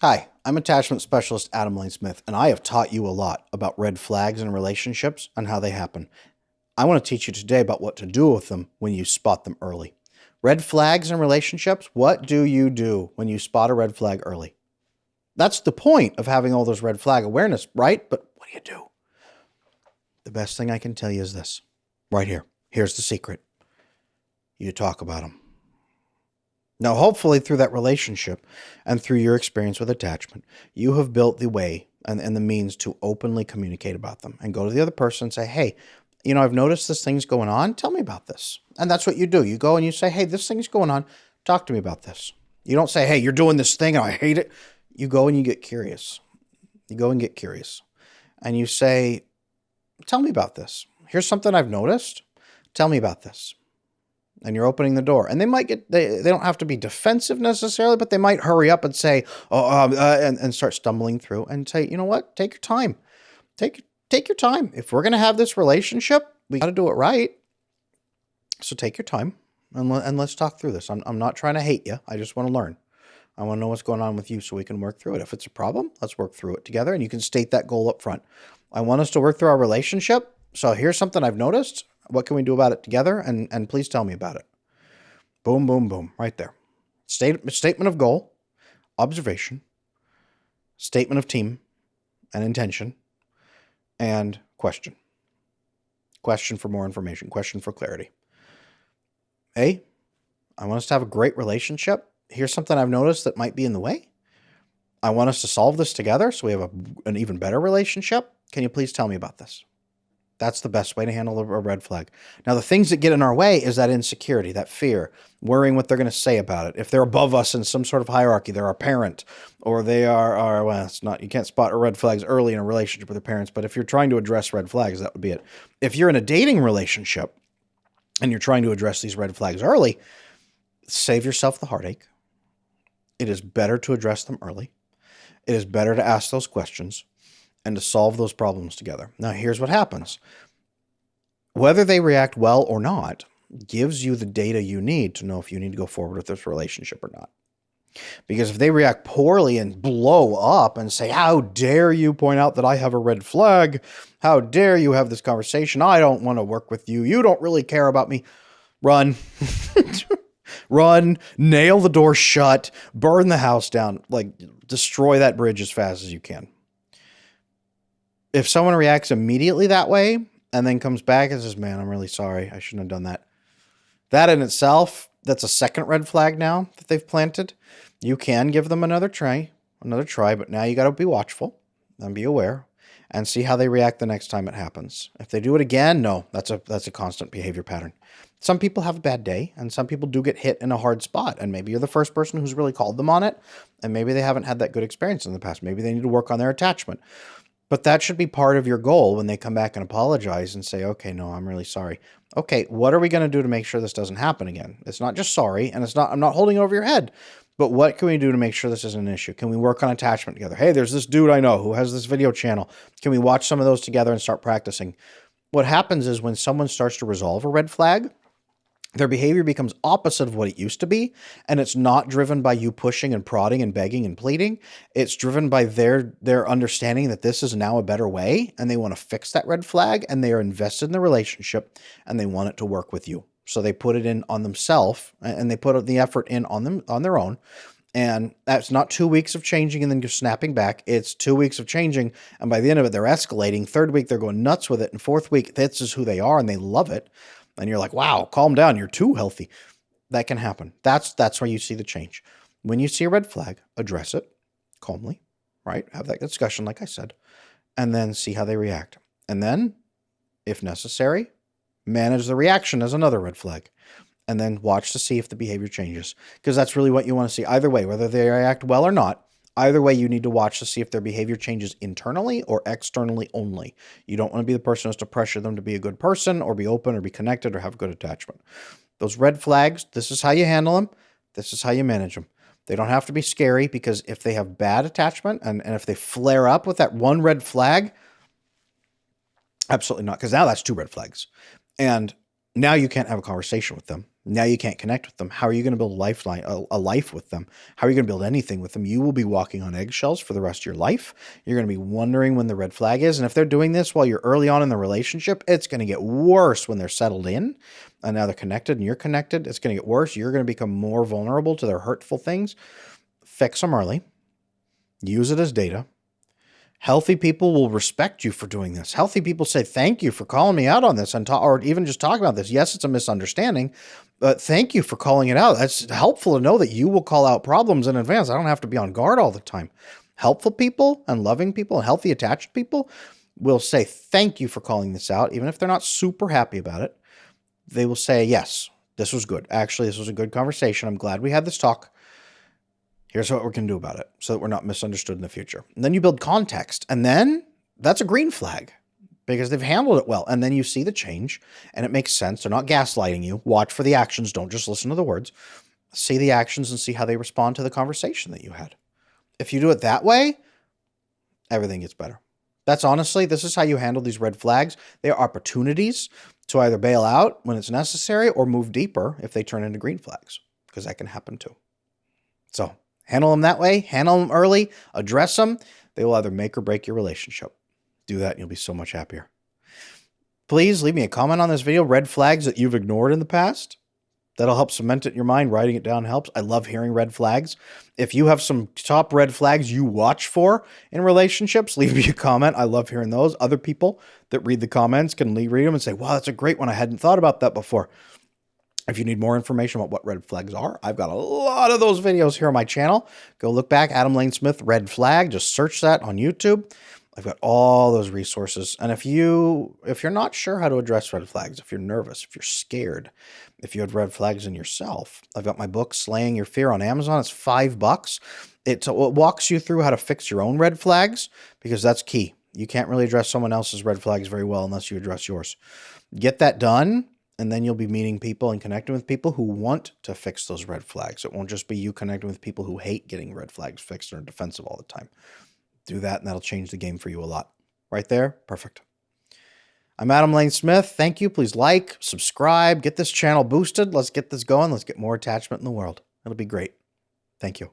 Hi, I'm attachment specialist Adam Lane Smith, and I have taught you a lot about red flags in relationships and how they happen. I want to teach you today about what to do with them when you spot them early. Red flags in relationships, what do you do when you spot a red flag early? That's the point of having all those red flag awareness, right? But what do you do? The best thing I can tell you is this right here. Here's the secret. You talk about them. Now, hopefully, through that relationship and through your experience with attachment, you have built the way and the means to openly communicate about them and go to the other person and say, hey, I've noticed this thing's going on. Tell me about this. And that's what you do. You go and you say, hey, this thing's going on. Talk to me about this. You don't say, hey, you're doing this thing and I hate it. You go and you get curious. You go and get curious. And you say, tell me about this. Here's something I've noticed. Tell me about this. And you're opening the door. And they might they don't have to be defensive necessarily, but they might hurry up and say, and start stumbling through and say, you know what? Take your time. Take your time. If we're going to have this relationship, we got to do it right. So take your time and let's talk through this. I'm not trying to hate you. I just want to learn. I want to know what's going on with you so we can work through it. If it's a problem, let's work through it together. And you can state that goal up front. I want us to work through our relationship. So here's something I've noticed. What can we do about it together? And please tell me about it. Boom, boom, boom, right there. Statement of goal, observation, statement of team and intention, and question. Question for more information, question for clarity. A, I want us to have a great relationship. Here's something I've noticed that might be in the way. I want us to solve this together so we have an even better relationship. Can you please tell me about this? That's the best way to handle a red flag. Now, the things that get in our way is that insecurity, that fear, worrying what they're going to say about it. If they're above us in some sort of hierarchy, they're our parent, or they are well, it's not, you can't spot red flags early in a relationship with their parents, but if you're trying to address red flags, that would be it. If you're in a dating relationship and you're trying to address these red flags early, save yourself the heartache. It is better to address them early. It is better to ask those questions and to solve those problems together. Now, here's what happens. Whether they react well or not gives you the data you need to know if you need to go forward with this relationship or not. Because if they react poorly and blow up and say, how dare you point out that I have a red flag? How dare you have this conversation? I don't want to work with you. You don't really care about me. Run. Run, nail the door shut, burn the house down, like destroy that bridge as fast as you can. If someone reacts immediately that way and then comes back and says, man, I'm really sorry. I shouldn't have done that. That in itself, that's a second red flag now that they've planted. You can give them another try, but now you got to be watchful and be aware and see how they react the next time it happens. If they do it again, no, that's a constant behavior pattern. Some people have a bad day and some people do get hit in a hard spot. And maybe you're the first person who's really called them on it. And maybe they haven't had that good experience in the past. Maybe they need to work on their attachment. But that should be part of your goal when they come back and apologize and say, okay, no, I'm really sorry. Okay, what are we going to do to make sure this doesn't happen again? It's not just sorry, and I'm not holding it over your head, but what can we do to make sure this isn't an issue? Can we work on attachment together? Hey, there's this dude I know who has this video channel. Can we watch some of those together and start practicing? What happens is when someone starts to resolve a red flag, their behavior becomes opposite of what it used to be, and it's not driven by you pushing and prodding and begging and pleading. It's driven by their understanding that this is now a better way, and they want to fix that red flag, and they are invested in the relationship, and they want it to work with you. So they put it in on themselves, and they put the effort in on their own. And that's not 2 weeks of changing and then just snapping back. It's 2 weeks of changing, and by the end of it, they're escalating. Third week, they're going nuts with it, and fourth week, this is who they are, and they love it. And you're like, wow, calm down. You're too healthy. That can happen. That's where you see the change. When you see a red flag, address it calmly, right? Have that discussion, like I said, and then see how they react. And then, if necessary, manage the reaction as another red flag. And then watch to see if the behavior changes. Because that's really what you want to see. Either way, whether they react well or not, either way, you need to watch to see if their behavior changes internally or externally only. You don't want to be the person who has to pressure them to be a good person or be open or be connected or have good attachment. Those red flags, this is how you handle them. This is how you manage them. They don't have to be scary because if they have bad attachment and if they flare up with that one red flag, absolutely not. Because now that's two red flags. And now you can't have a conversation with them Now you can't connect with them. How are you going to build a life with them? How are you going to build anything with them? You will be walking on eggshells for the rest of your life. You're going to be wondering when the red flag is. And if they're doing this while you're early on in the relationship, it's going to get worse when they're settled in and now they're connected and you're connected. It's going to get worse. You're going to become more vulnerable to their hurtful things. Fix them early. Use it as data. Healthy people will respect you for doing this. Healthy people say, thank you for calling me out on this, or even just talking about this. Yes, it's a misunderstanding, but thank you for calling it out. That's helpful to know that you will call out problems in advance. I don't have to be on guard all the time. Helpful people and loving people and healthy attached people will say, thank you for calling this out. Even if they're not super happy about it, they will say, yes, this was good. Actually, this was a good conversation. I'm glad we had this talk. Here's what we're going to do about it so that we're not misunderstood in the future. And then you build context. And then that's a green flag because they've handled it well. And then you see the change and it makes sense. They're not gaslighting you. Watch for the actions. Don't just listen to the words. See the actions and see how they respond to the conversation that you had. If you do it that way, everything gets better. That's honestly, this is how you handle these red flags. They are opportunities to either bail out when it's necessary or move deeper if they turn into green flags, because that can happen too. So handle them that way, handle them early, address them. They will either make or break your relationship. Do that and you'll be so much happier. Please leave me a comment on this video, red flags that you've ignored in the past. That'll help cement it in your mind. Writing it down helps. I love hearing red flags. If you have some top red flags you watch for in relationships, leave me a comment. I love hearing those. Other people that read the comments can read them and say, wow, that's a great one. I hadn't thought about that before. If you need more information about what red flags are, I've got a lot of those videos here on my channel. Go look back, Adam Lane Smith, red flag. Just search that on YouTube. I've got all those resources. And if you're not sure how to address red flags, if you're nervous, if you're scared, if you have red flags in yourself, I've got my book, Slaying Your Fear, on Amazon. It's $5. It walks you through how to fix your own red flags, because that's key. You can't really address someone else's red flags very well unless you address yours. Get that done, and then you'll be meeting people and connecting with people who want to fix those red flags. It won't just be you connecting with people who hate getting red flags fixed and are defensive all the time. Do that, and that'll change the game for you a lot. Right there, perfect. I'm Adam Lane Smith. Thank you. Please like, subscribe, get this channel boosted. Let's get this going. Let's get more attachment in the world. It'll be great. Thank you.